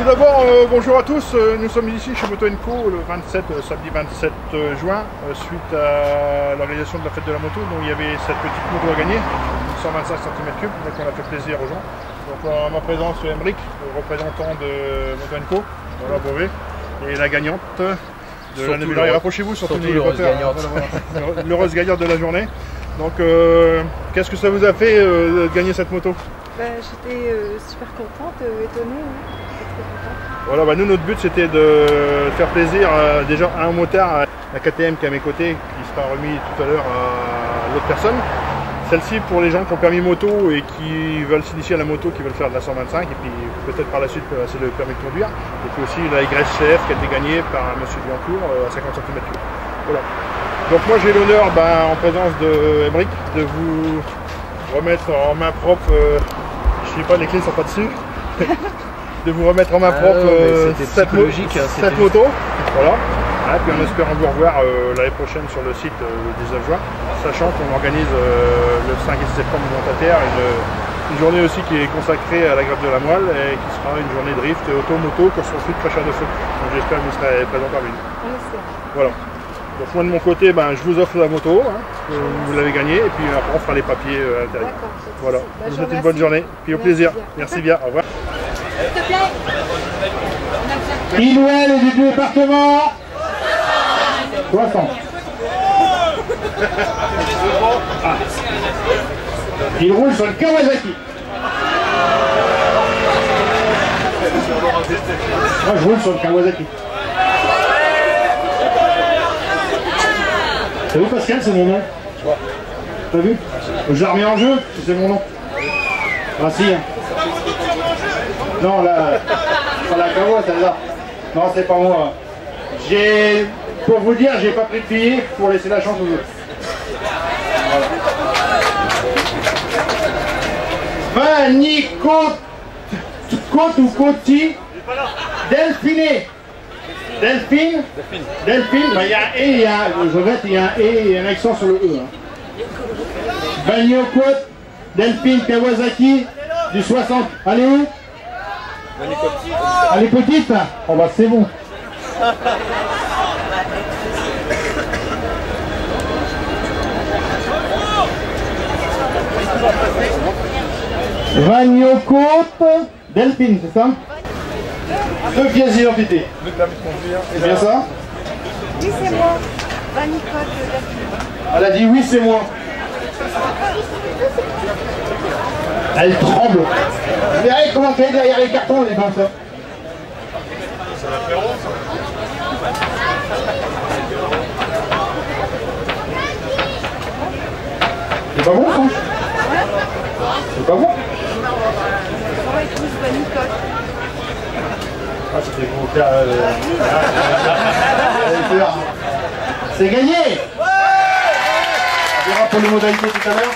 tout d'abord, bonjour à tous. Nous sommes ici chez Moto & Co le samedi 27 juin, suite à l'organisation de la fête de la moto. Donc il y avait cette petite moto à gagner, 125 cm3, donc on a fait plaisir aux gens. Donc en ma présence, Emric, représentant de Moto & Co, voilà, Beauvais, et la gagnante de la Nebula. Rapprochez-vous, surtout les repères, l'heureuse gagnante de la journée. Donc qu'est-ce que ça vous a fait de gagner cette moto? J'étais super contente, étonnée, très contente. Voilà, nous notre but c'était de faire plaisir déjà à un motard, la KTM qui est à mes côtés, qui sera remis tout à l'heure à l'autre personne. Celle-ci pour les gens qui ont permis moto et qui veulent s'initier à la moto, qui veulent faire de la 125 et puis peut-être par la suite passer le permis de conduire. Et puis aussi la YCF qui a été gagnée par monsieur Biancourt à 50 cm3. Voilà. Donc moi j'ai l'honneur en présence de Emric de vous remettre en main propre, je sais pas, les clés ne sont pas dessus, de vous remettre en main propre cette moto. Voilà. Et puis on espère vous revoir l'année prochaine sur le site le 19 juin, sachant qu'on organise le 5 et 6 septembre de Montataire une journée aussi qui est consacrée à la grève de la moelle et qui sera une journée de drift et auto-moto course sur fluide fraîcheur de feu. Donc j'espère que vous serez présents parmi nous. Voilà. Donc moi de mon côté, je vous offre la moto, vous l'avez gagnée, et puis après on fera les papiers à l'intérieur. Voilà, je vous souhaite une bonne journée, puis au plaisir. Merci bien, au revoir. S'il te plaît. Ilouel et du département 60. Il roule sur le Kawasaki. Moi je roule sur le Kawasaki. T'as vu Pascal, c'est mon nom. T'as vu? Je la remets en jeu, c'est mon nom. Ah si. Non, là, c'est la Kawa, celle-là. Non, c'est pas moi. Pour vous dire, j'ai pas pris de billet pour laisser la chance aux autres. Voilà. Nico, Côte ou Côti, Delphiné. Delphine, il y a un et, il y a un et et un accent sur le E. Bagno-Côte, Delphine Kawasaki, du 60. Allez où? Elle est petite. Oh bah c'est bon. Bagno-Côte, Delphine, c'est ça? 2 pièces d'identité. C'est bien ça? Oui, c'est moi. Vanicote. Elle a dit oui, c'est moi. Elle tremble. Vous verrez comment elle est derrière les cartons, les comme ça. C'est pas bon, ça? C'est pas bon? On va épouse Vanicote. Ah, c'était pour faire... C'est gagné. On verra pour les modalités tout à l'heure.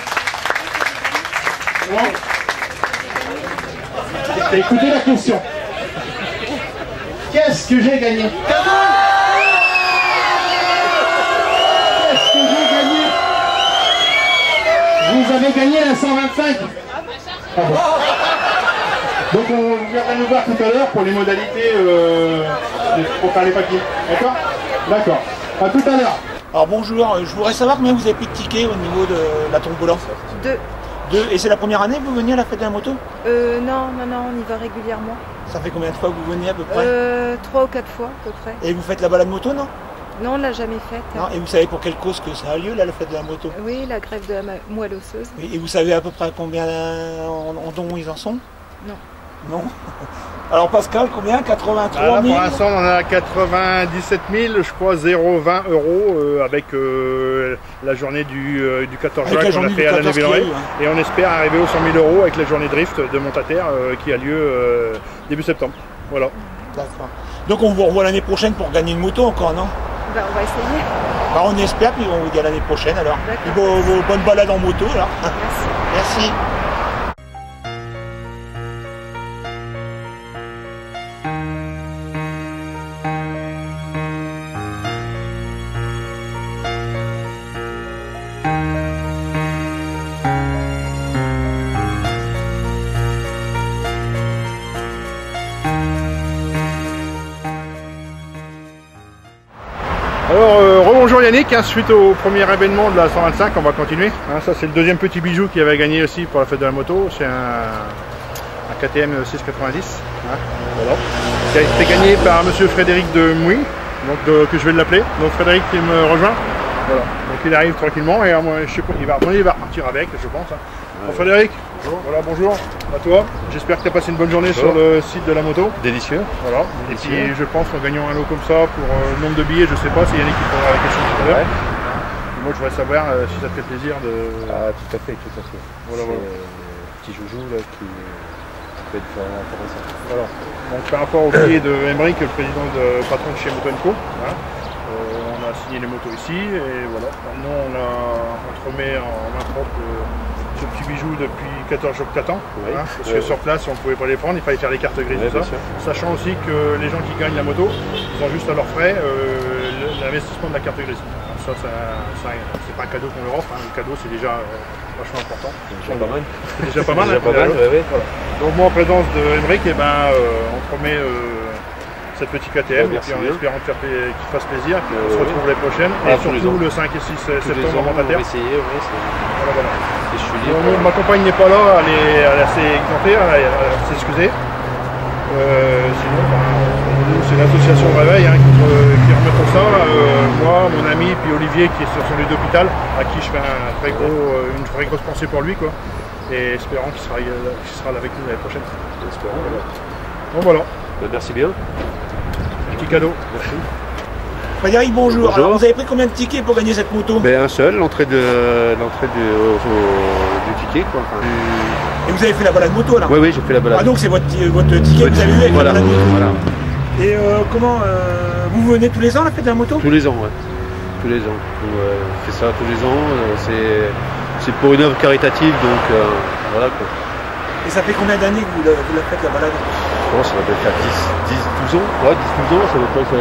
T'as écouté la question. Qu'est-ce que j'ai gagné? Qu'est-ce que j'ai gagné? Vous avez gagné la 125. Ah bon. Donc on viendra nous voir tout à l'heure pour les modalités pour faire les papiers. D'accord? D'accord. À tout à l'heure. Alors bonjour, je voudrais savoir combien vous avez pris de tickets au niveau de la tombola. 2. Et c'est la première année que vous veniez à la fête de la moto? Non, on y va régulièrement. Ça fait combien de fois que vous venez à peu près? 3 ou 4 fois à peu près. Et vous faites la balade moto, non? Non, on l'a jamais faite. Non. Et vous savez pour quelle cause que ça a lieu là, la fête de la moto? Oui, la grève de la moelle osseuse. Et vous savez à peu près combien en dons ils en sont? Non. Non. Alors Pascal, combien? 83 000? Pour l'instant on en a 97 000, je crois, 0,20 € avec la journée du 14 juin qu'on a fait à la Nebula. Et on espère arriver aux 100 000 € avec la journée drift de Montataire qui a lieu début septembre. Voilà. D'accord. Donc on vous revoit l'année prochaine pour gagner une moto encore, non? On va essayer. On espère, puis on vous dit à l'année prochaine alors. Et vos bonnes balades en moto là. Merci. Merci. Yannick, hein, suite au premier événement de la 125, on va continuer. Hein, ça c'est le deuxième petit bijou qui avait gagné aussi pour la fête de la moto. C'est un KTM 690. Hein, voilà. Qui a été gagné par monsieur Frédéric de Mouy, donc que je vais l'appeler. Donc Frédéric qui me rejoint. Voilà. Donc il arrive tranquillement et moi, je sais pas, il va repartir avec, je pense. Hein. Bon, Frédéric, bonjour. Voilà, bonjour à toi. J'espère que tu as passé une bonne journée sur le site de la moto. Délicieux. Voilà. Délicieux. Et puis je pense qu'en gagnant un lot comme ça, pour le nombre de billets, je sais pas, c'est Yannick qui posera la question tout à l'heure. Ouais. Moi je voudrais savoir si ça te fait plaisir de... Ah tout à fait, tout à fait. Voilà, voilà. Petit joujou là qui peut être intéressant. Voilà. Donc par rapport au billet de Emmerich, le président de patron de chez Moto & Co, hein, on a signé les motos ici et voilà. Maintenant on te remet en main propre ce petit bijou depuis 14 jours que t'attends. Oui. Hein, parce que sur place on ne pouvait pas les prendre, il fallait faire les cartes grises et tout ça. Sachant aussi que les gens qui gagnent la moto, ils ont juste à leurs frais l'investissement de la carte grise. Ça c'est pas un cadeau qu'on leur offre, hein. Le cadeau c'est déjà vachement important. C'est déjà pas mal. C'est déjà pas mal. Déjà pas mal, ouais. Voilà. Donc moi en présence de Emmerich, eh ben, on te remet cette petite KTM et puis en espérant qu'il fasse plaisir. On se retrouve l'année prochaine et surtout le 5 et 6 septembre en Montataire. On va essayer, oui. Voilà, voilà. Et je suis libre. Ma compagne n'est pas là, elle est assez exemplaire, elle s'est excusée. Sinon, nous c'est l'association Réveil hein, qui remet tout ça. Moi, mon ami, puis Olivier qui est sur son lit d'hôpital, à qui je fais une très grosse pensée pour lui. Quoi. Et espérant qu'il sera là avec nous l'année prochaine. Espérons, voilà. Bon voilà. Merci bien. Petit cadeau. Merci. Frédéric, bonjour. Bonjour. Alors, vous avez pris combien de tickets pour gagner cette moto? Un seul, l'entrée du ticket. Quoi. Enfin, Et vous avez fait la balade moto là? Oui, j'ai fait la balade. Ah donc c'est votre ticket que vous avez eu avec voilà, la balade moto. voilà. Et comment vous venez tous les ans à la fête de la moto? Tous les ans, ouais. Tous les ans. On fait ça tous les ans. C'est pour une œuvre caritative, donc voilà quoi. Et ça fait combien d'années que vous la faites la balade? Oh, ça va peut-être faire 10-12 ans. Ouais, 10-12 ans, ça va peut-être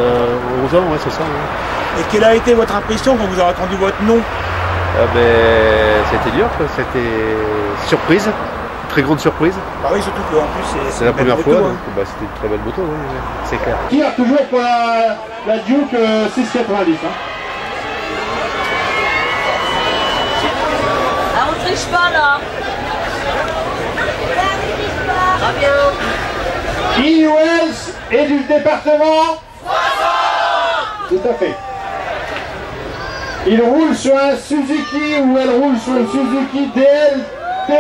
11 ans, ouais, c'est ça. Ouais. Et quelle a été votre impression quand vous avez entendu votre nom? C'était dur, c'était surprise, très grande surprise. Bah oui, surtout qu'en plus c'est la première fois, moto, donc c'était une très belle moto, ouais, c'est clair. Tire toujours pour la Duke 690. Hein. Ah, on triche pas là. Très bien. Wells et du département 60. Tout à fait. Il roule sur un Suzuki ou elle roule sur une Suzuki DLT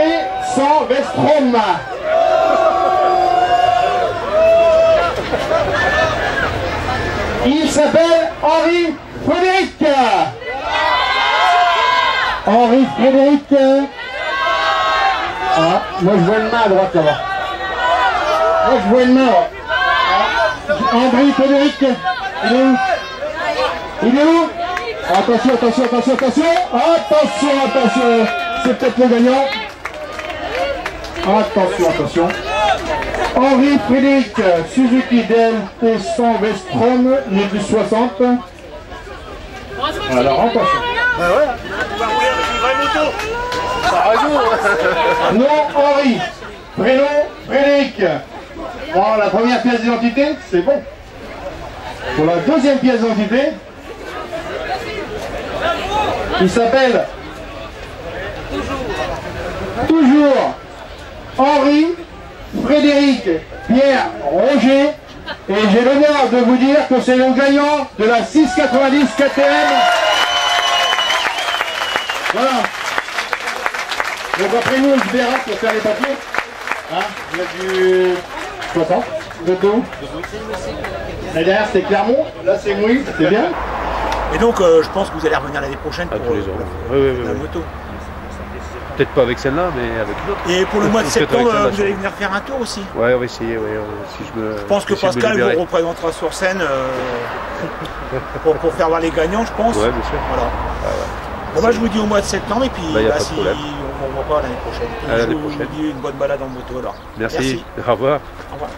100 Vestrom. Il s'appelle Henri Frédéric. Henri Frédéric. Ah, moi je vois une main à droite là-bas. Moi je vois une main. Henri Frédéric. Il est où? Il est où? Attention, attention, attention, attention. Attention, attention. C'est peut-être le gagnant. Attention, attention. Henri Frédéric, Suzuki DLT 100 Vestrom, né du 60. Alors, attention. Bah ouais, on va rouler avec une vraie moto. Nom Henri, prénom Frédéric. Bon, la première pièce d'identité, c'est bon. Pour la deuxième pièce d'identité, il s'appelle toujours Henri Frédéric Pierre Roger. Et j'ai l'honneur de vous dire que c'est le gagnant de la 690 KTM. Voilà. Donc après nous, on se verra pour faire les papiers. Hein, vous êtes du 60. Vous êtes d'où? Là derrière c'était Clermont, là c'est Mouy, c'est bien. Et donc je pense que vous allez revenir l'année prochaine pour tous les ans. la moto. Peut-être pas avec celle-là, mais avec une autre. Et pour le mois de septembre, vous allez venir faire un tour aussi? Ouais, on va essayer. Ouais, si je pense que Pascal vous représentera sur scène pour faire voir les gagnants, je pense. Ouais, bien sûr. Voilà. Ah ouais. Bon, bah, je vous dis au mois de septembre et puis si on ne voit pas l'année prochaine. Je vous dis une bonne balade en moto alors. Merci. Au revoir. Au revoir.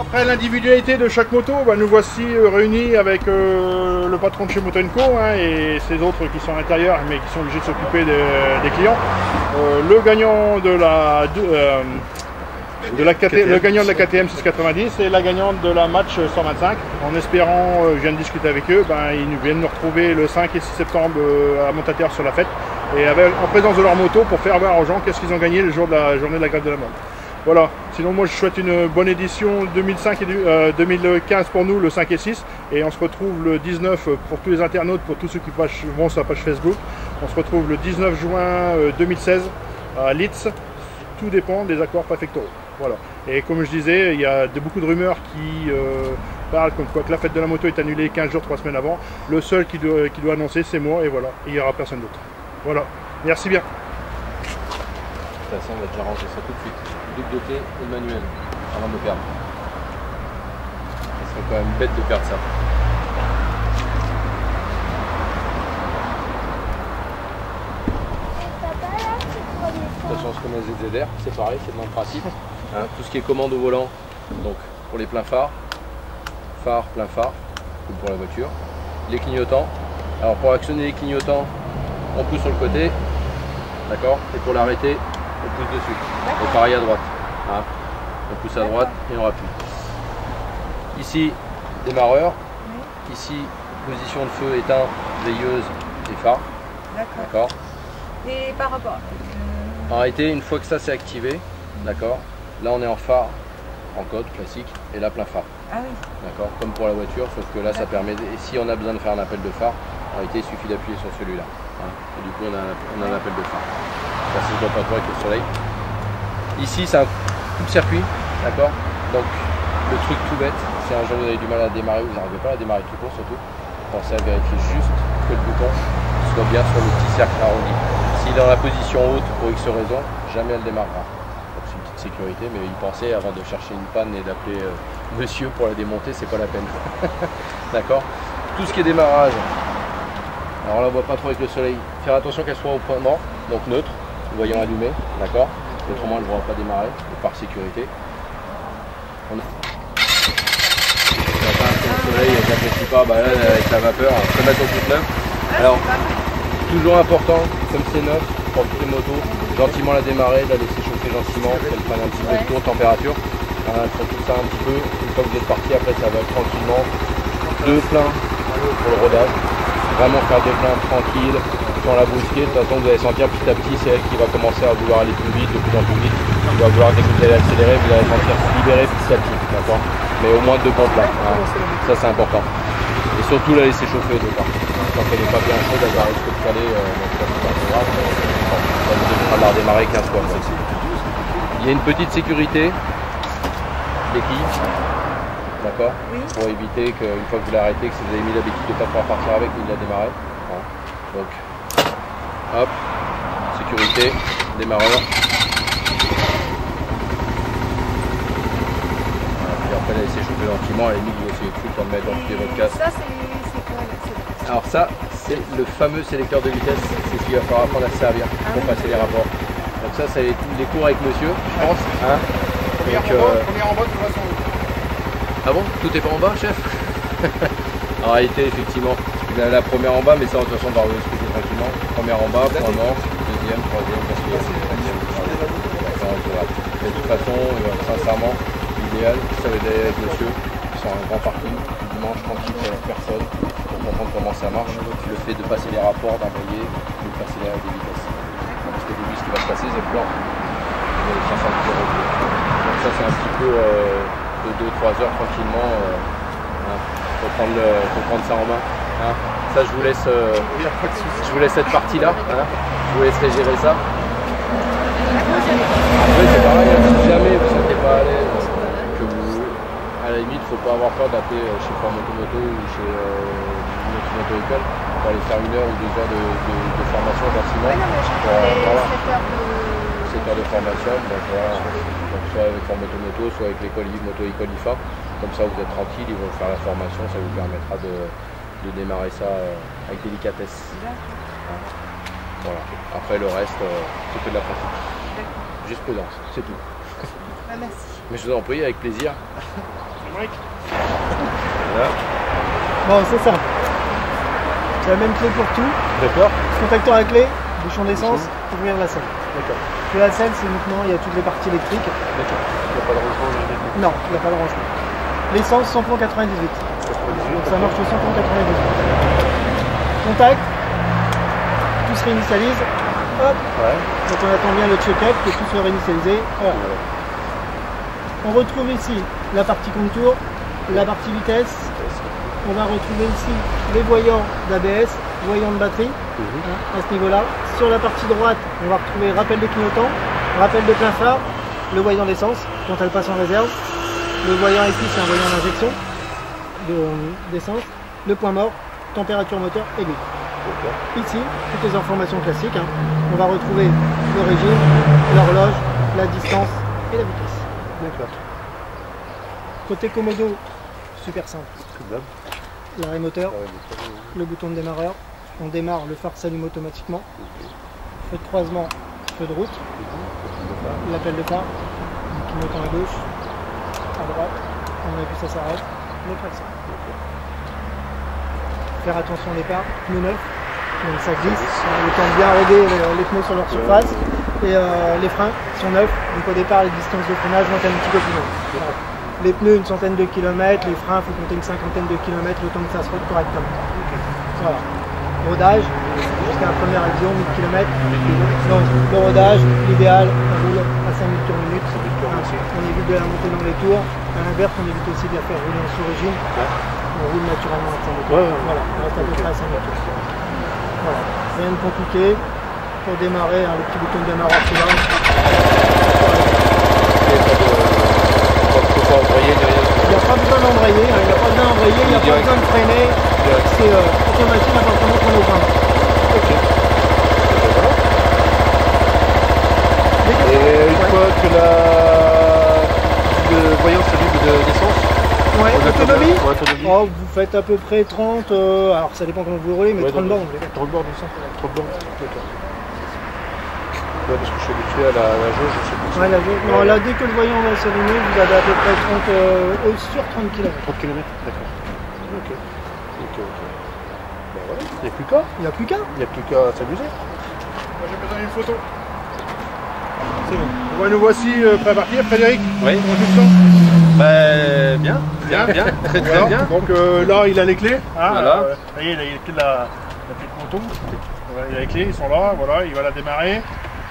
Après l'individualité de chaque moto, bah, nous voici réunis avec le patron de chez Moto & Co et ces autres qui sont à l'intérieur mais qui sont obligés de s'occuper des clients. Le gagnant de la KTM 690 et la gagnante de la match 125. En espérant, je viens de discuter avec eux, ils viennent nous retrouver le 5 et 6 septembre à Montataire sur la fête et en présence de leur moto pour faire voir aux gens qu'est-ce qu'ils ont gagné le jour de la journée de la grève de la mode. Voilà, sinon moi je souhaite une bonne édition 2005 et 2015 pour nous, le 5 et 6. Et on se retrouve le 19 pour tous les internautes, pour tous ceux qui vont sur la page Facebook. On se retrouve le 19 juin 2016 à Leeds. Tout dépend des accords préfectoraux. Voilà. Et comme je disais, il y a beaucoup de rumeurs qui parlent comme quoi que la fête de la moto est annulée 15 jours, 3 semaines avant. Le seul qui doit annoncer, c'est moi et voilà. Il n'y aura personne d'autre. Voilà. Merci bien. De toute façon, on va déjà ranger ça tout de suite. Double T et manuel avant de perdre. Ça serait quand même bête de perdre ça. De toute façon, ce qu'on a ZZR, c'est pareil, c'est le même principe. Hein, tout ce qui est commande au volant, donc pour les pleins phares, plein phare, comme pour la voiture. Les clignotants. Alors pour actionner les clignotants, on pousse sur le côté, d'accord, et pour l'arrêter, on pousse dessus. Et pareil à droite. Hein. On pousse à droite et on appuie. Ici, démarreur. Ici, position de feu éteint, veilleuse et phare. D'accord. Et par rapport en réalité, une fois que ça c'est activé, d'accord, là on est en phare, en code classique, et là plein phare. Ah oui. D'accord, comme pour la voiture, sauf que là ça permet, et si on a besoin de faire un appel de phare, en réalité il suffit d'appuyer sur celui-là. Hein, et du coup on a un appel de phare. Ça se voit pas trop avec le soleil. Ici c'est un coupe-circuit, d'accord. Donc le truc tout bête, si un jour vous avez du mal à démarrer, vous n'arrivez pas à démarrer tout court surtout, pensez à vérifier juste que le bouton soit bien sur le petit cercle arrondi. S'il est dans la position haute pour X raison, jamais elle démarrera. C'est une petite sécurité, mais y penser avant de chercher une panne et d'appeler monsieur pour la démonter, c'est pas la peine. D'accord. Tout ce qui est démarrage, alors là on voit pas trop avec le soleil, faire attention qu'elle soit au point mort, donc neutre, le voyant allumé, d'accord. Autrement elle ne pourra pas démarrer, par sécurité. On a... le soleil, elle n'apprécie pas, là, avec la vapeur, on peut mettre au toute neuve. Alors, toujours important, comme c'est neuf, pour toutes les motos, gentiment la démarrer, la laisser chauffer gentiment, qu'elle prenne un petit peu de tour, température. Pour tout ça un petit peu, une fois que vous êtes parti, après ça va tranquillement. Deux pleins pour le rodage. Vraiment faire deux pleins tranquilles, sans la brusquer. De toute façon, vous allez sentir petit à petit, c'est elle qui va commencer à vouloir aller plus vite, de plus en plus vite. Qui va vouloir, dès que vous allez accélérer, vous allez sentir se libérer petit à petit, d'accord. Mais au moins deux bons plats, hein. Ça c'est important. Et surtout la laisser chauffer au départ. Quand elle n'est pas bien chaude, elle va risquer de caler, ça vous évitera de la redémarrer 15 fois. Il y a une petite sécurité, béquille, d'accord, pour éviter qu'une fois que vous l'arrêtez, que si vous avez mis la béquille, de ne pas pouvoir partir avec ni de la démarrer. Hein. Donc, hop, sécurité, démarreur. Après la laisser chauffer gentiment, à la limite vous essayez de foutre en mettre dans votre casque. Ça c'est quoi là? Alors ça, c'est le fameux sélecteur de vitesse, c'est ce qu'il va falloir apprendre à se servir pour passer les rapports. Donc ça, c'est les cours avec monsieur, je pense. Hein. Première en bas, de toute façon. Ah bon? Tout est pas en bas, chef? En réalité, effectivement, la première en bas, mais ça, de toute façon, on va vous expliquer tranquillement. Première en bas, point mort, deuxième, troisième, quatrième, cinquième. De toute façon, sincèrement, l'idéal, ça va aller avec monsieur sur un grand parking, dimanche, tranquille, personne, pour comprendre comment ça marche. Le fait de passer les rapports, d'envoyer, de passer les vitesses. Parce qu'au début, ce qui va se passer, c'est le plan. Donc ça, c'est un petit peu de 2-3 heures tranquillement. Faut prendre ça en main. Hein. Ça, je vous laisse cette partie-là. Hein. Je vous laisserai gérer ça. Après, c'est pareil, si jamais vous ne vous sentez pas à l'aise, à la limite, il ne faut pas avoir peur d'appeler chez Fort Moto ou chez notre moto-école pour aller faire 1 heure ou 2 heures de formation gentiment. Voilà. 7 heures de formation, donc voilà, donc soit avec Fort Moto, soit avec l'école moto-école IFA. Comme ça, vous êtes tranquille, ils vont faire la formation, ça vous permettra de démarrer ça avec délicatesse. Voilà. Après, le reste, c'est que de la pratique. Juste prudence, c'est tout. Merci. Mais je vous en prie, avec plaisir. Voilà. Bon, c'est simple. C'est la même clé pour tout. D'accord. Contacteur à clé, bouchon d'essence, ouvrir la selle. D'accord. Que la selle, c'est uniquement, il y a toutes les parties électriques. D'accord. Il n'y a pas de rangement. Non, il n'y a pas de rangement. L'essence, samplon 98. Donc ça marche au samplon 98. Contact, tout se réinitialise. Hop. Ouais. Donc on attend bien le check-up, que tout soit réinitialisé. Hop. On retrouve ici la partie contour, la partie vitesse. On va retrouver ici les voyants d'ABS, voyants de batterie, à ce niveau-là. Sur la partie droite, on va retrouver rappel de clignotant, rappel de plein phare, le voyant d'essence quand elle passe en réserve. Le voyant ici, c'est un voyant d'injection d'essence. Le point mort, température moteur et lui. Ici, toutes les informations classiques. On va retrouver le régime, l'horloge, la distance et la vitesse. D'accord. Côté Komodo, super simple. L'arrêt moteur, le bouton de démarreur, on démarre, le phare s'allume automatiquement. Feu de croisement, feu de route, l'appel de phare, le clignotant à gauche, à droite, on appuie, ça s'arrête, le klaxon. Faire attention au départ, pneus neufs, donc ça glisse, le temps de bien régler les pneus sur leur surface, et les freins sont neufs, donc au départ les distances de freinage vont être un petit peu plus longues. Voilà. Les pneus, une centaine de kilomètres, les freins, il faut compter une cinquantaine de kilomètres, le temps que ça se roule correctement. Voilà. Rodage, jusqu'à la première avion, 1000 km. Donc, le rodage, l'idéal, on roule à 5000 tours minute. On évite de la monter dans les tours. À l'inverse, on évite aussi de la faire rouler en sous-régime. On roule naturellement à 5000 tours. Voilà, on reste à peu près à 5000 tours. Voilà, rien de compliqué. Pour démarrer, le petit bouton de démarrage c'est là. Il n'y a pas besoin d'embrayer, il n'y a pas besoin d'embrayer, il n'y a pas besoin de freiner. C'est automatique à partir du moment qu'on est au point. Ok. Et une fois que le voyant s'allume d'essence, ouais, autonomie, autonomie. Oh, vous faites à peu près 30, alors ça dépend comment vous roulez, mais 30 bornes. 30 bornes, 30 bornes, d'accord. Ouais, parce que je suis habitué à la jauge, je sais pas. Ouais, la jauge. Non, là, dès que le voyant va s'allumer, vous avez à peu près 30, sur 30 km. 30 km, d'accord. Ok. Bah ouais, il n'y a plus qu'à. Il n'y a plus qu'à. Il n'y a plus qu'à s'amuser. Moi j'ai besoin d'une photo. C'est bon. Bon, nous voici prêts à partir, Frédéric. Oui. Comment tu te sens? Bah bien, très Voilà. bien. Donc là il a les clés. Hein, Voilà. Ça y est, il a les clés de la petite moto. Voilà, il a les clés, ils sont là, voilà, il va la démarrer.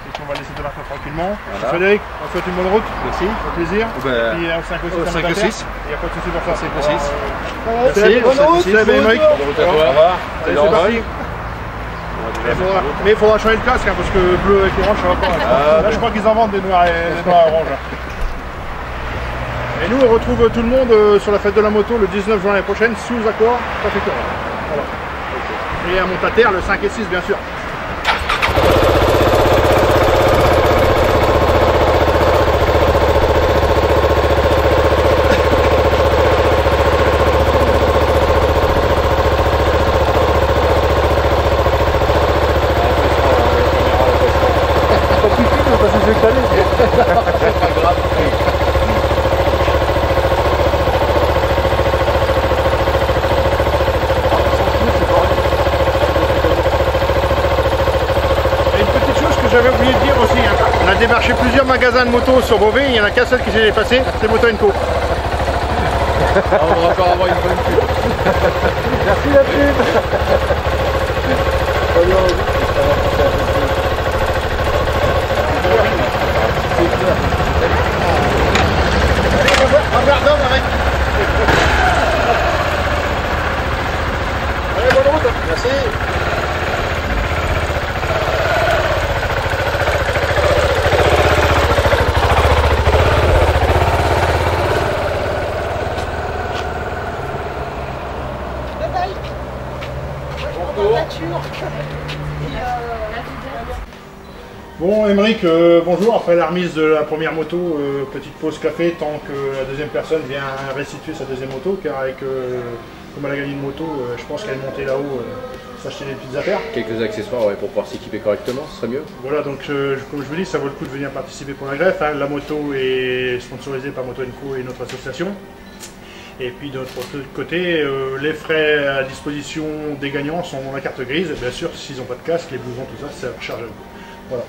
Et puis on va laisser démarrer tranquillement. Voilà. Frédéric, on te souhaite une bonne route. Merci. Au plaisir. Bah, Et puis au 5 au 5 ou 6. Il n'y a pas de souci pour faire 5 ou 6. Merci, bonne route. Émeric. Bonne route à toi. Au revoir. Allez, c'est parti. Mais il faudra changer le casque parce que bleu avec orange ça va pas. Là je crois qu'ils en vendent des noirs et orange. Et nous on retrouve tout le monde sur la fête de la moto le 19 juin l'année prochaine sous accord préfectoral. Voilà. Et à Montaterre le 5 et 6 bien sûr. J'avais oublié de dire aussi, on a démarché plusieurs magasins de motos sur Beauvais, il n'y en a qu'un seul qui s'est dépassé, c'est Moto & Co. On va encore avoir une bonne pub. Merci la pub. Un verre d'homme avec. Allez, bonne route. Merci. Bon, Émeric, bonjour. Après la remise de la première moto, petite pause café, tant que la deuxième personne vient restituer sa deuxième moto, car avec, comme elle a gagné une moto, je pense qu'elle est montée là-haut, s'acheter des petites affaires. Quelques accessoires pour pouvoir s'équiper correctement, ce serait mieux. Voilà, donc comme je vous dis, ça vaut le coup de venir participer pour la greffe. Hein. La moto est sponsorisée par Moto & Co et notre association. Et puis de notre côté, les frais à disposition des gagnants sont la carte grise. Et bien sûr, s'ils n'ont pas de casque, les blousons, tout ça, c'est à charge à vous. Voilà.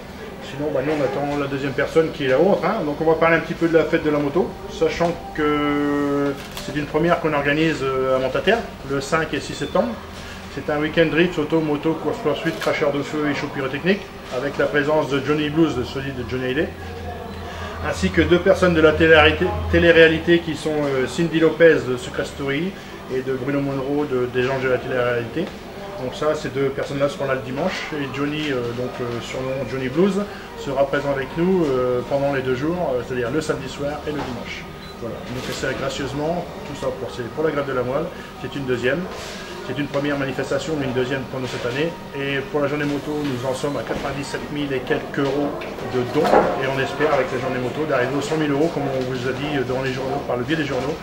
Sinon, nous on attend la deuxième personne qui est là-haut en train. Donc on va parler un petit peu de la fête de la moto, sachant que c'est une première qu'on organise à Montataire, le 5 et 6 septembre. C'est un week-end drift, auto, moto, course poursuite, cracheur de feu et show pyrotechnique, avec la présence de Johnny Blues, celui de Johnny Hallyday, ainsi que 2 personnes de la télé-réalité qui sont Cindy Lopez de Success Story et de Bruno Monroe des gens de la télé-réalité. Donc ça, ces 2 personnes-là seront là le dimanche, et Johnny, surnom Johnny Blues, sera présent avec nous pendant les 2 jours, c'est-à-dire le samedi soir et le dimanche. Voilà, donc c'est gracieusement, tout ça pour la grève de la moelle, c'est une deuxième. C'est une première manifestation, mais une deuxième pour nous cette année. Et pour la journée moto, nous en sommes à 97 000 et quelques euros de dons, et on espère avec la journée moto d'arriver aux 100 000 euros, comme on vous a dit dans les journaux, par le biais des journaux,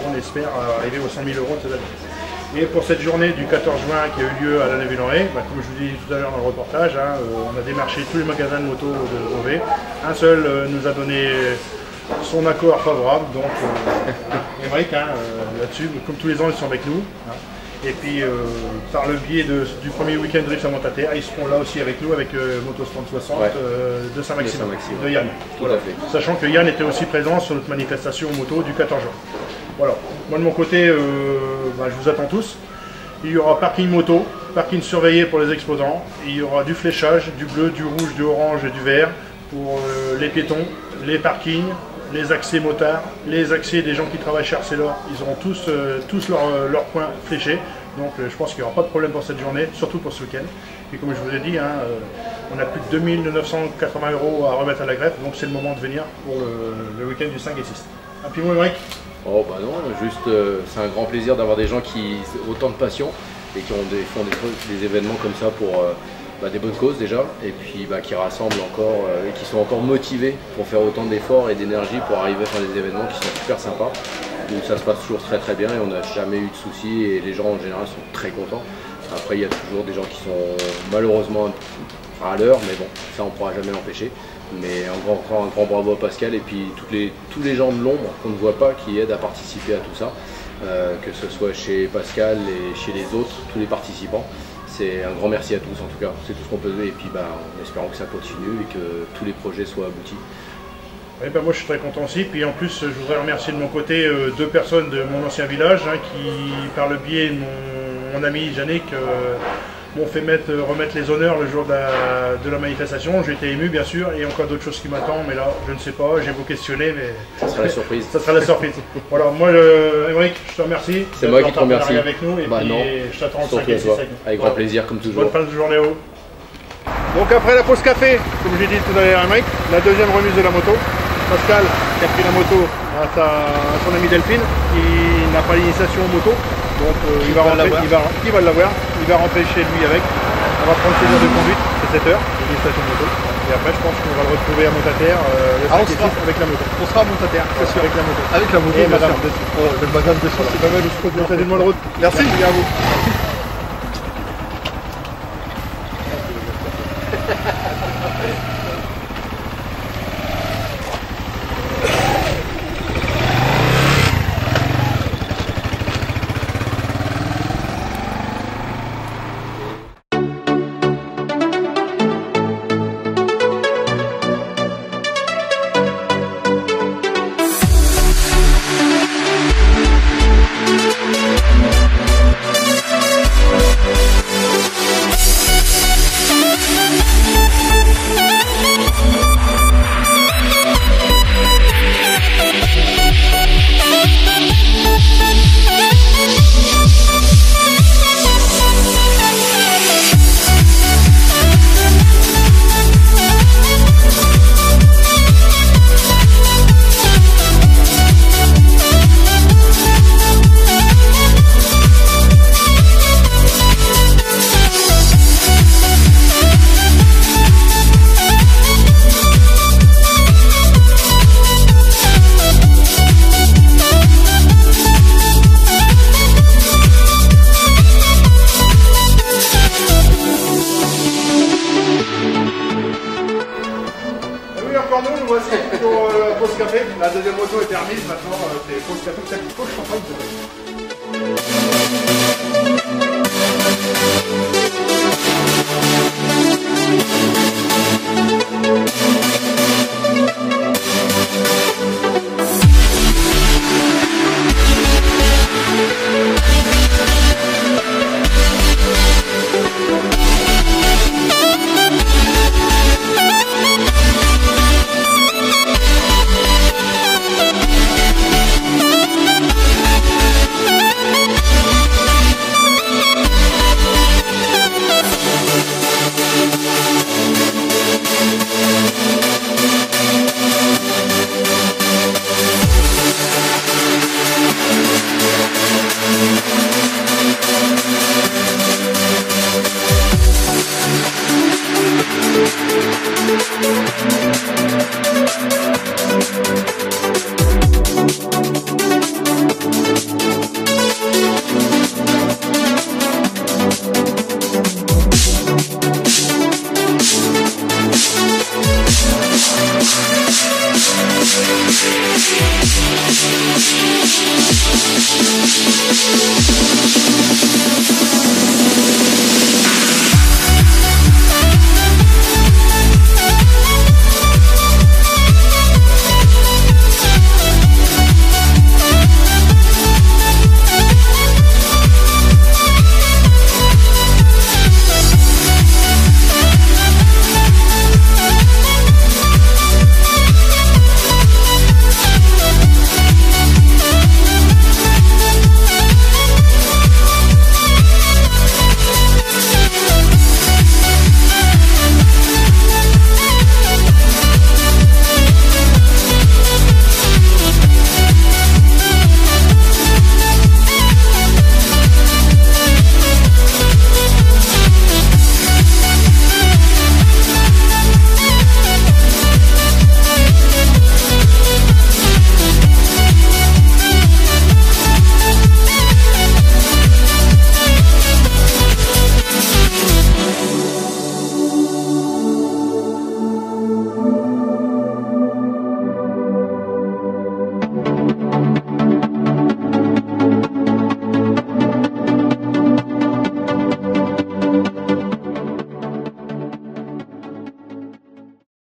on espère arriver aux 100 000 euros de cette année. Et pour cette journée du 14 juin qui a eu lieu à la Naville-en-Ré, comme je vous dis tout à l'heure dans le reportage, on a démarché tous les magasins de moto de Beauvais. Un seul nous a donné son accord favorable, donc Émeric, là-dessus, comme tous les ans ils sont avec nous. Et puis par le biais du premier week-end drift à Montataire, ils seront là aussi avec nous, avec Motostand 60 de Saint-Maxime, de Yann. Voilà. Sachant que Yann était aussi présent sur notre manifestation moto du 14 juin. Voilà. Moi de mon côté, je vous attends tous. Il y aura parking moto, parking surveillé pour les exposants. Il y aura du fléchage, du bleu, du rouge, du orange et du vert pour les piétons, les parkings, les accès motards, les accès des gens qui travaillent chez Arcelor. Ils auront tous leurs points fléchés. Donc je pense qu'il n'y aura pas de problème pour cette journée, surtout pour ce week-end. Et comme je vous ai dit, on a plus de 2 980 € à remettre à la greffe, donc c'est le moment de venir pour le week-end du 5 et 6. Un petit mot, Émeric? Oh bah non, juste c'est un grand plaisir d'avoir des gens qui ont autant de passion et qui font des événements comme ça pour des bonnes causes déjà, et puis qui rassemblent encore et qui sont encore motivés pour faire autant d'efforts et d'énergie pour arriver à faire des événements qui sont super sympas. Donc ça se passe toujours très très bien et on n'a jamais eu de soucis et les gens en général sont très contents. Après il y a toujours des gens qui sont malheureusement à l'heure, mais bon, ça on ne pourra jamais l'empêcher. Mais un grand bravo à Pascal et puis tous les gens de l'ombre qu'on ne voit pas qui aident à participer à tout ça, que ce soit chez Pascal et chez les autres, tous les participants. C'est un grand merci à tous en tout cas, c'est tout ce qu'on peut dire et puis en espérant que ça continue et que tous les projets soient aboutis. Oui, moi je suis très content aussi, puis en plus je voudrais remercier de mon côté 2 personnes de mon ancien village qui, par le biais de mon ami Yannick, m'ont fait remettre les honneurs le jour de la manifestation. J'ai été ému bien sûr, et encore d'autres choses qui m'attendent, mais là je ne sais pas, j'ai beau questionner, mais ça sera la surprise. Ça sera la surprise. Voilà, moi Émeric, je te remercie. C'est moi qui te remercie. Avec nous, et puis non, je t'attends le 5 et 6 avec nous. Avec grand plaisir comme toujours. Bonne fin de journée à vous. Donc après la pause café, comme j'ai dit tout à l'heure Émeric, la deuxième remise de la moto. Pascal qui a pris la moto à son ami Delphine qui n'a pas l'initiation moto, donc il va l'avoir, il va rentrer chez lui avec, on va prendre ses heures de conduite, c'est 7 heures, l'initiation moto, et après je pense qu'on va le retrouver à Montataire le 5 et 6 avec la moto. On sera à Montataire, c'est sûr, avec la moto. Avec la moto, et madame dessus. Le madame dessus, c'est pas mal, je crois que de route. Merci, bien à vous. encore nous voici pour la pause café. La deuxième moto est permise, maintenant c'est pause café, peut-être pause champagne peut-être.